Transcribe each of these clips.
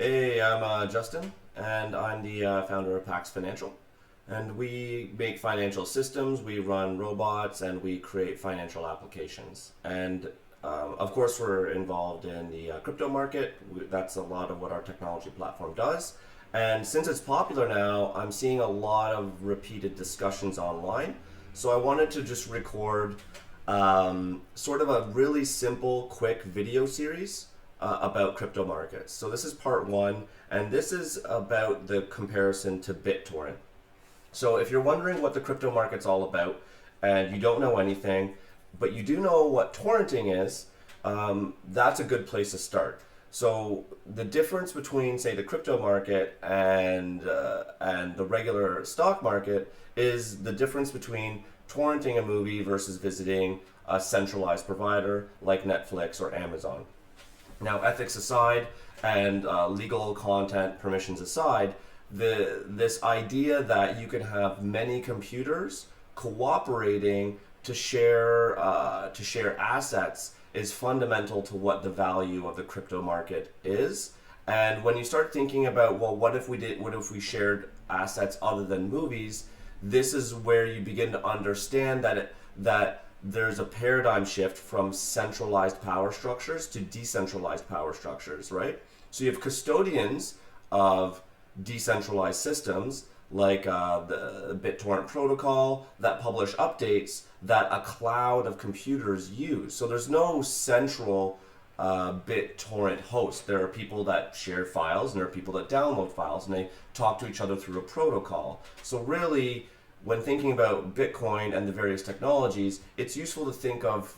Hey, I'm Justin, and I'm the founder of Pax Financial. And we make financial systems, we run robots, and we create financial applications. And of course, we're involved in the crypto market. That's a lot of what our technology platform does. And since it's popular now, I'm seeing a lot of repeated discussions online. So I wanted to just record sort of a really simple, quick video series about crypto markets. So this is part one, and this is about the comparison to BitTorrent. So if you're wondering what the crypto market's all about, and you don't know anything, but you do know what torrenting is, that's a good place to start. So the difference between, say, the crypto market and the regular stock market is the difference between torrenting a movie versus visiting a centralized provider like Netflix or Amazon. Now, ethics aside and legal content permissions aside, this idea that you can have many computers cooperating to share assets is fundamental to what the value of the crypto market is. And when you start thinking about, well, what if we shared assets other than movies? This is where you begin to understand that there's a paradigm shift from centralized power structures to decentralized power structures, right? So you have custodians of decentralized systems like the BitTorrent protocol that publish updates that a cloud of computers use. So there's no central BitTorrent host. There are people that share files and there are people that download files and they talk to each other through a protocol. So really, when thinking about Bitcoin and the various technologies, it's useful to think of,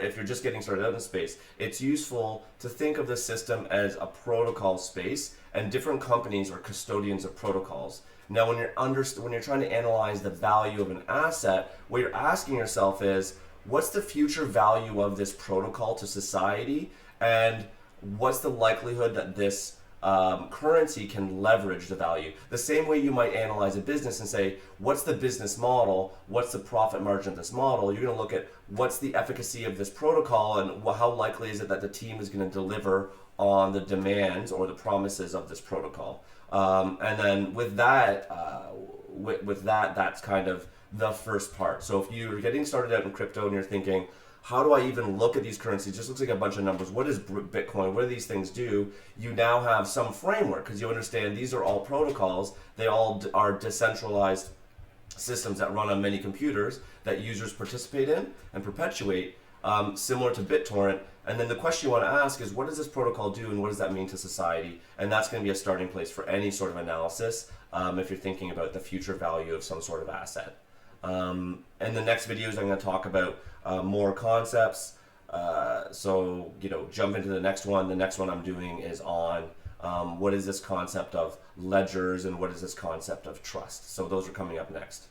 if you're just getting started out in space, it's useful to think of the system as a protocol space, and different companies are custodians of protocols. Now, when you're trying to analyze the value of an asset, what you're asking yourself is, what's the future value of this protocol to society, and what's the likelihood that this currency can leverage the value? The same way you might analyze a business and say, what's the business model? What's the profit margin of this model? You're going to look at what's the efficacy of this protocol and how likely is it that the team is going to deliver on the demands or the promises of this protocol. And then with that, that's kind of the first part. So if you're getting started out in crypto and you're thinking, how do I even look at these currencies? It just looks like a bunch of numbers. What is Bitcoin? What do these things do? You now have some framework because you understand these are all protocols. They all are decentralized systems that run on many computers that users participate in and perpetuate, similar to BitTorrent. And then the question you want to ask is, what does this protocol do and what does that mean to society? And that's going to be a starting place for any sort of analysis if you're thinking about the future value of some sort of asset. In the next videos, I'm going to talk about more concepts. So, jump into the next one. The next one I'm doing is on what is this concept of ledgers and what is this concept of trust. So those are coming up next.